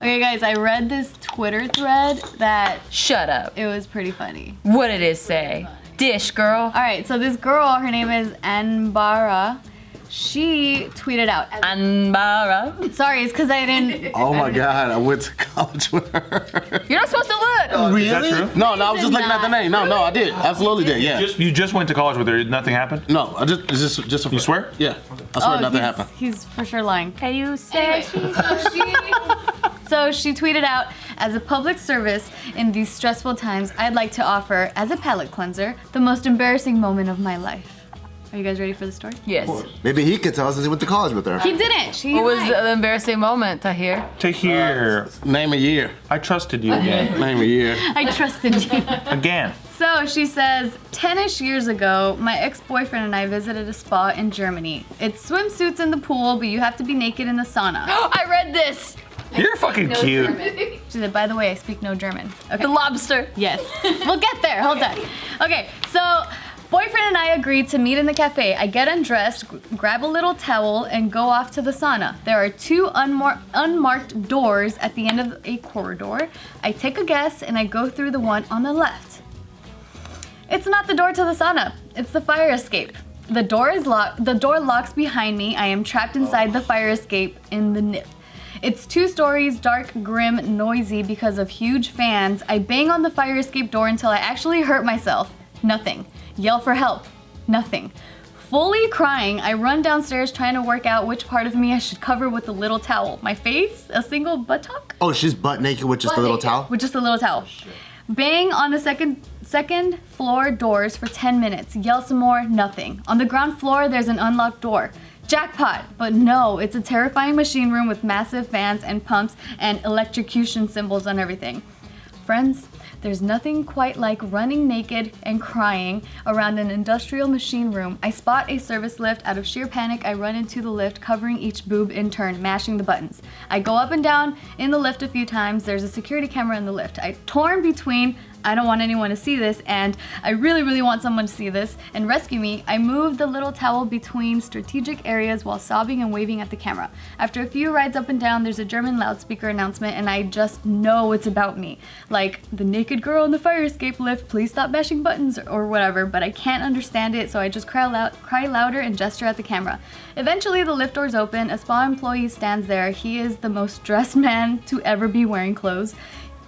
Okay, guys, I read this Twitter thread that... Shut up. It was pretty funny. What did it say? Dish, girl. All right, so this girl, her name is Anbara. She tweeted out. Anbara. Sorry, it's because I didn't. Oh my God, I went to college with her. You're not supposed to look. Really? Is that true? No, I was just looking at the name. No, I did. Absolutely did. Yeah. You just went to college with her. Nothing happened. No, it's just a. You swear? Yeah, I swear nothing happened. He's for sure lying. Can you say? So she tweeted out, as a public service in these stressful times, I'd like to offer, as a palate cleanser, the most embarrassing moment of my life. Are you guys ready for the story? Yes. Maybe he could tell us since he went to college with her. He didn't. She What was lied. the embarrassing moment, Tahir? Tahir, Name a year. I trusted you again. Name a year. I trusted you. Again. So she says, 10-ish years ago, my ex-boyfriend and I visited a spa in Germany. It's swimsuits in the pool, but you have to be naked in the sauna. I read this. You're fucking cute. She said, by the way, I speak no German. Okay. The lobster. Yes. We'll get there. Hold on. Okay, so boyfriend and I agreed to meet in the cafe. I get undressed, grab a little towel, and go off to the sauna. There are two unmarked doors at the end of a corridor. I take a guess and I go through the one on the left. It's not the door to the sauna. It's the fire escape. The door is locked. The door locks behind me. I am trapped inside the fire escape in the nip. It's 2 stories, dark, grim, noisy because of huge fans. I bang on the fire escape door until I actually hurt myself. Nothing. Yell for help. Nothing. Fully crying, I run downstairs trying to work out which part of me I should cover with a little towel. My face? A single buttock? Oh, she's butt naked with just a little towel? With just a little towel. Bang on the second floor doors for 10 minutes. Yell some more, nothing. On the ground floor, there's an unlocked door. Jackpot! But no, it's a terrifying machine room with massive fans and pumps and electrocution symbols on everything. Friends, there's nothing quite like running naked and crying around an industrial machine room. I spot a service lift. Out of sheer panic, I run into the lift, covering each boob in turn, mashing the buttons. I go up and down in the lift a few times. There's a security camera in the lift. I torn between, I don't want anyone to see this, and I really, really want someone to see this and rescue me. I move the little towel between strategic areas while sobbing and waving at the camera. After a few rides up and down, there's a German loudspeaker announcement, and I just know it's about me. Like, the naked girl in the fire escape lift, please stop mashing buttons, or whatever, but I can't understand it, so I just cry louder and gesture at the camera. Eventually, the lift doors open. A spa employee stands there. He is the most dressed man to ever be wearing clothes,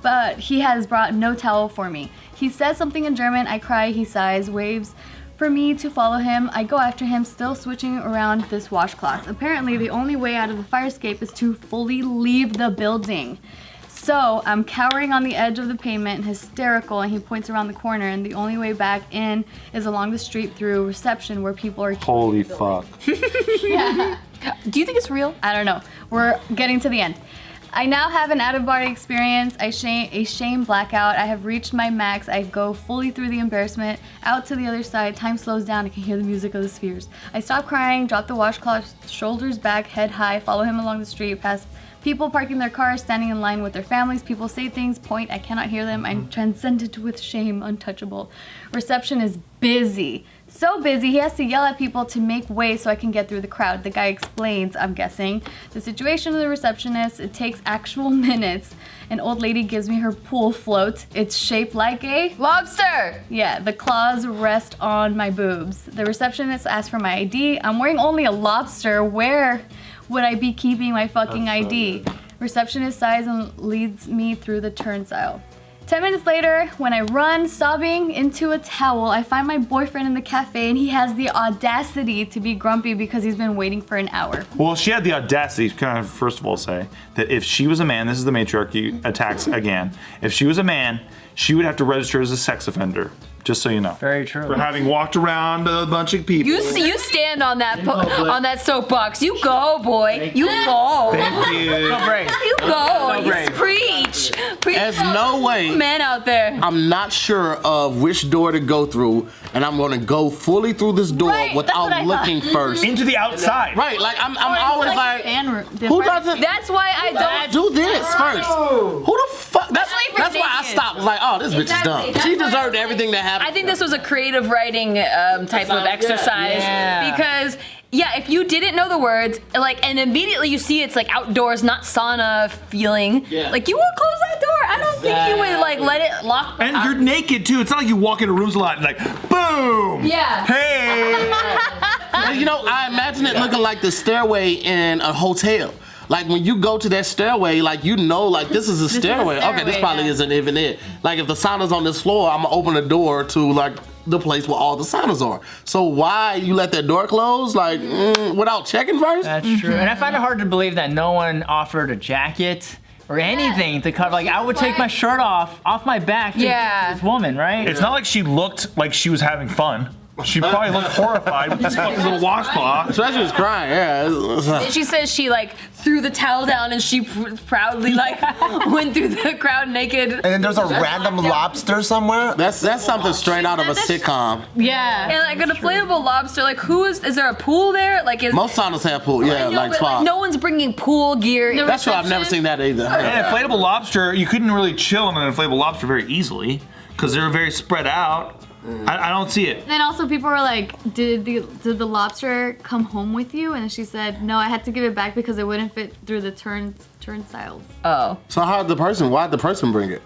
but he has brought no towel for me. He says something in German. I cry, he sighs, waves for me to follow him. I go after him, still switching around this washcloth. Apparently, the only way out of the fire escape is to fully leave the building. So I'm cowering on the edge of the pavement, hysterical, and he points around the corner, and the only way back in is along the street through reception where people are... Holy fuck. Yeah. Do you think it's real? I don't know. We're getting to the end. I now have an out-of-body experience, a shame blackout. I have reached my max. I go fully through the embarrassment, out to the other side. Time slows down. I can hear the music of the spheres. I stop crying, drop the washcloth, shoulders back, head high, follow him along the street, past people parking their cars, standing in line with their families. People say things, point. I cannot hear them. I'm transcended with shame, untouchable. Reception is busy. So busy, he has to yell at people to make way so I can get through the crowd. The guy explains, I'm guessing, the situation of the receptionist. It takes actual minutes. An old lady gives me her pool float. It's shaped like a lobster! Yeah, the claws rest on my boobs. The receptionist asks for my ID. I'm wearing only a lobster. Where would I be keeping my fucking ID? Receptionist sighs and leads me through the turnstile. 10 minutes later, when I run, sobbing into a towel, I find my boyfriend in the cafe, and he has the audacity to be grumpy because he's been waiting for an hour. Well, she had the audacity to kind of, first of all, say that if she was a man, this is the matriarchy attacks again. If she was a man, she would have to register as a sex offender. Just so you know. Very true. For having walked around a bunch of people. You stand on that on that soapbox. You go, boy. You go. Thank you. No break. You go. No You break. preach. Preach. There's no way. Men out there. I'm not sure of which door to go through, and I'm gonna go fully through this door Right, that's what I without looking first. Into the outside. Right, like I'm always like, who doesn't That's why I don't. do this first? Who the fuck? That's Especially for why I naked. stopped. Like, oh, this bitch is Exactly. dumb. She deserved everything that happened. I think this was a creative writing type of exercise Yeah. because Yeah, if you didn't know the words, like, and immediately you see it's like outdoors, not sauna feeling, like you would close that door. I don't think you would like let it lock. And you're naked too. It's not like you walk into rooms a lot and like, boom. Yeah. Hey. You know, I imagine it looking like the stairway in a hotel. Like when you go to that stairway, like you know, like this is a stairway. Okay, this probably isn't even it. Like if the sauna's on this floor, I'm gonna open the door to like the place where all the saunas are. So why you let that door close, like without checking first? That's true. And I find it hard to believe that no one offered a jacket or anything to cover. Like I would take my shirt off my back to this woman, right? It's not like she looked like she was having fun. She probably looked horrified with this fucking little washcloth. Especially was crying, yeah. She says she like threw the towel down and she proudly like went through the crowd naked. And then there's a random lobster somewhere. That's something straight out of a sitcom. Yeah. And like an inflatable lobster, like is there a pool there? Like Most saunas have pool, like spa. Like, no one's bringing pool gear. That's true, I've never seen that either. An inflatable lobster, you couldn't really chill on an inflatable lobster very easily because they're very spread out. I don't see it. And then also people were like, did the lobster come home with you? And she said, no, I had to give it back because it wouldn't fit through the turnstiles. Oh. So why'd the person bring it?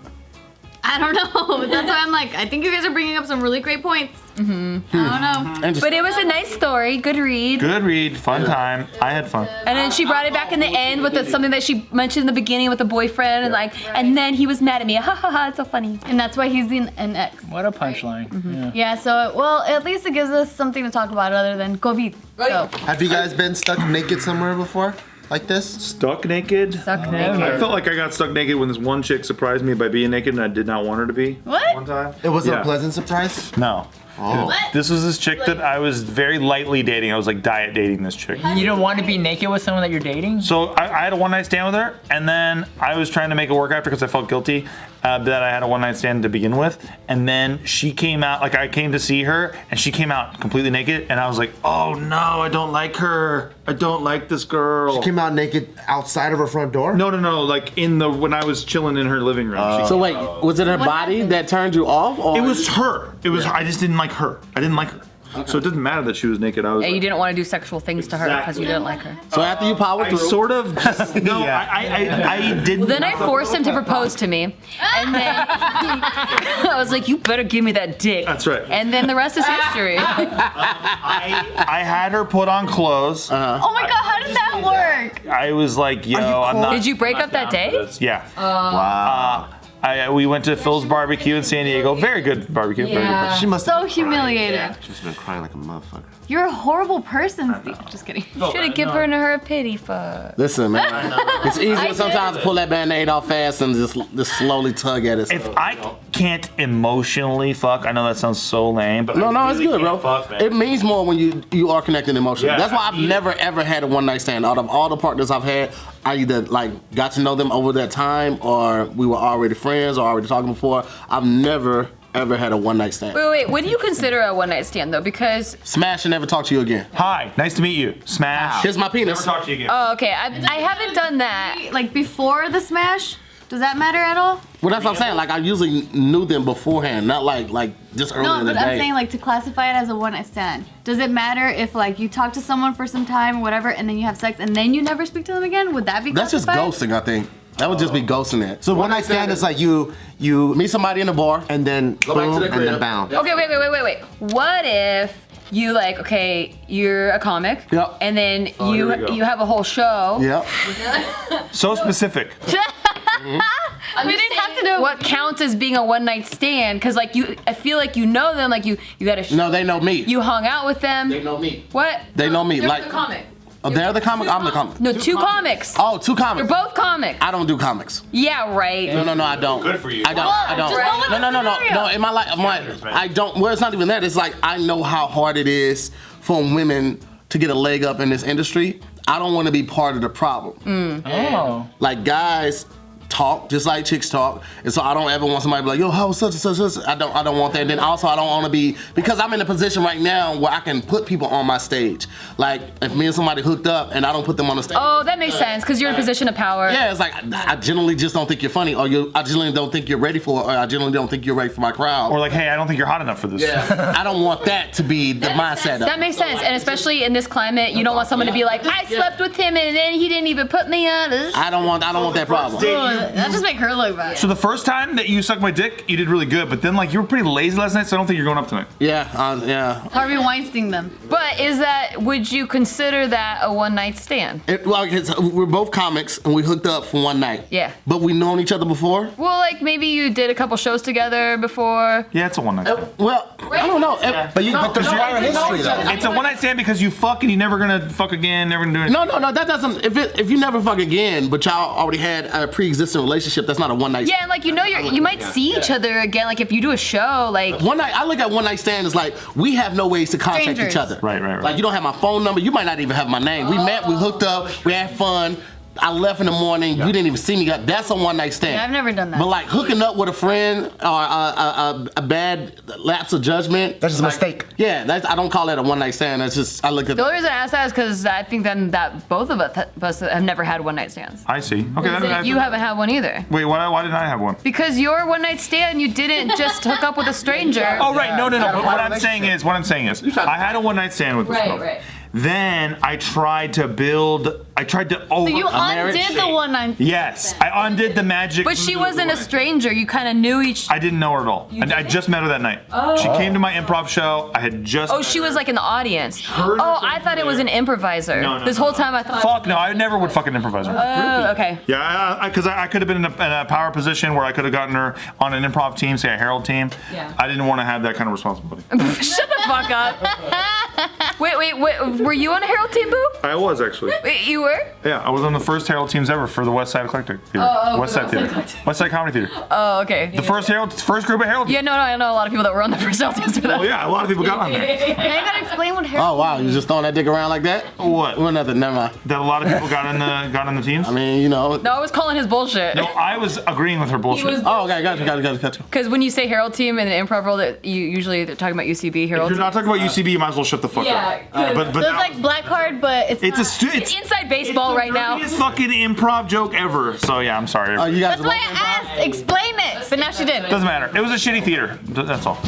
I don't know. That's why I'm like, I think you guys are bringing up some really great points. I don't know. But it was a nice story. Good read. Good read. Fun time. I had fun. And then she brought it back in the end with something that she mentioned in the beginning with the boyfriend, and like, and then he was mad at me. Ha ha ha! It's so funny. And that's why he's an ex. What a punchline. Yeah. So well, at least it gives us something to talk about other than COVID. So. Have you guys been stuck naked somewhere before? Like this? Stuck naked? Stuck naked. I felt like I got stuck naked when this one chick surprised me by being naked and I did not want her to be. What? One time. It wasn't a pleasant surprise? No. Oh. What? This was this chick that I was very lightly dating. I was like diet dating this chick. You don't want to be naked with someone that you're dating? So I had a one night stand with her, and then I was trying to make it work after because I felt guilty that I had a one night stand to begin with. And then she came out, like I came to see her, and she came out completely naked, and I was like, oh no, I don't like her. I don't like this girl. She came out naked outside of her front door? No, like when I was chilling in her living room. So wait, was it her body that turned you off? Or? It was her. It was. I just didn't like her. I didn't like her. So it doesn't matter that she was naked. I was. Yeah, you didn't want to do sexual things to her because you didn't like her. So after you powered I through, sort of. No, I didn't. Well, then I forced him to propose to me, and then I was like, "You better give me that dick." That's right. And then the rest is history. I had her put on clothes. Oh my God! How did that work? I was like, yo, I'm not. Did you break up that day? Yeah. Wow. We went to Phil's barbecue in San Diego. Very good barbecue. Very good barbecue. She must So humiliated. She's been crying like a motherfucker. You're a horrible person, Steve. Just kidding. Should have given her a pity fuck. listen, man, it's easier sometimes to pull that band-aid off fast and just slowly tug at it. If I can't emotionally fuck, I know that sounds so lame, but No, I it's really good, bro. can't fuck, man. It means more when you are connected emotionally. Yeah, That's why I've never ever had a one night stand. Out of all the partners I've had, I either like got to know them over that time, or we were already friends, or already talking before. I've never ever had a one night stand. Wait. What do you consider a one night stand though? Because Smash and never talk to you again. Hi, nice to meet you. Smash. Here's my penis. Never talk to you again. oh, okay, I haven't done that. Like before the smash, does that matter at all? Well, that's what I'm saying. Like I usually knew them beforehand, not like just early No, in the but day. I'm saying like to classify it as a one night stand. Does it matter if like you talk to someone for some time or whatever, and then you have sex, and then you never speak to them again? Would that be That's just classified? ghosting, I think. That would just be ghosting it. So one night stand is like you Meet somebody in the bar. and then Go back to boom the and crib. then bound. Okay, wait. What if you like, okay, you're a comic, Yep. and then here we go. you have a whole show. Yep. So specific. We didn't have to know. What counts as being a one night stand? Because like I feel like you know them, like you got a No, they know me. you hung out with them. They know me. What? They know me. They're Like the comic. Oh, they're the comic. I'm the comic. No, two comics. Oh, two comics. You're both comics. I don't do comics. Yeah, right. No, I don't. Good for you. I don't. I don't. just go with the scenario. No. In my life, I don't. Well, it's not even that. It's like I know how hard it is for women to get a leg up in this industry. I don't want to be part of the problem. Oh. Like guys talk just like chicks talk, and so I don't ever want somebody to be like, yo, how was such and such. I don't want that. And then also I don't want to be, because I'm in a position right now where I can put people on my stage. Like if me and somebody hooked up and I don't put them on the stage. Oh, that makes sense because you're in a position of power. Yeah, it's like I generally just don't think you're funny, or I generally don't think you're ready for it, or I generally don't think you're ready for my crowd. Or like, hey, I don't think you're hot enough for this. Yeah. I don't want that to be the mindset. That makes sense, and especially in this climate, you don't want someone to be like, I slept with him and then he didn't even put me on. I don't want that problem. That just make her look bad. So the first time that you sucked my dick, you did really good, but then like you were pretty lazy last night, so I don't think you're going up tonight. Yeah, yeah. Harvey Weinstein them. But would you consider that a one night stand? We're both comics and we hooked up for one night. Yeah. But we known each other before? Well, like maybe you did a couple shows together before. Yeah, it's a one night stand. Well, I don't know. But there's prior history though. It's a one night stand because you fuck and you're never gonna fuck again, never gonna do anything. No, that doesn't. If you never fuck again, but y'all already had a pre-existing relationship, that's not a one night. Yeah, and like you might see each other again. Like if you do a show, like one night. I look at one night stand as like we have no ways to contact Strangers. each other. Right. Like you don't have my phone number. You might not even have my name. We met, we hooked up, we had fun. I left in the morning. You didn't even see me. That's a one night stand. Yeah, I've never done that. But like hooking up with a friend or a bad lapse of judgment. That's just a mistake. Yeah, I don't call that a one night stand. That's just I look at. the only reason I asked that is because I think that both of us have never had one night stands. I see. Okay, You haven't had one either. Wait, why didn't I have one? Because your one night stand, you didn't just hook up with a stranger. Oh right, no. But what I'm saying is, I had a one night stand with this girl. Right. Then I tried to So you undid the one night. Yes, I undid the magic. But she wasn't a stranger. You kind of knew each. I didn't know her at all. I just met her that night. She came to my improv show. I had just. Oh, she was like in the audience. Oh, I thought it was an improviser. No. This whole time I thought. Fuck no, I never would fucking improvise her. Oh, okay. Yeah, because I could have been in a power position where I could have gotten her on an improv team, say a Herald team. Yeah. I didn't want to have that kind of responsibility. Shut the fuck up. Wait, were you on a Herald team, Boo? I was actually. Wait, you were? Yeah, I was on the first Herald teams ever for the West Side Eclectic Theater. West Side Theater. West Side Comedy Theater. Oh, okay. The first group of Herald. Yeah, no, I know a lot of people that were on the first Herald teams for that. Oh yeah, a lot of people got on there. Now you gotta explain what hair. Oh wow, you just throwing that dick around like that? What? Well, nothing. Never mind. That a lot of people got in the teams. I mean, No, I was calling his bullshit. No, I was agreeing with her bullshit. Oh, okay, got you. Because when you say Herald team in an improv role, that you usually they're talking about UCB Herald. If you're team. not talking about UCB, you might as well shut the fuck up. But So it's like black card, but it's it's not. It's inside baseball right now. It's the fucking improv joke ever. So yeah, I'm sorry. You guys That's why I asked. Explain it. But now she did. Doesn't matter. It was a shitty theater. That's all.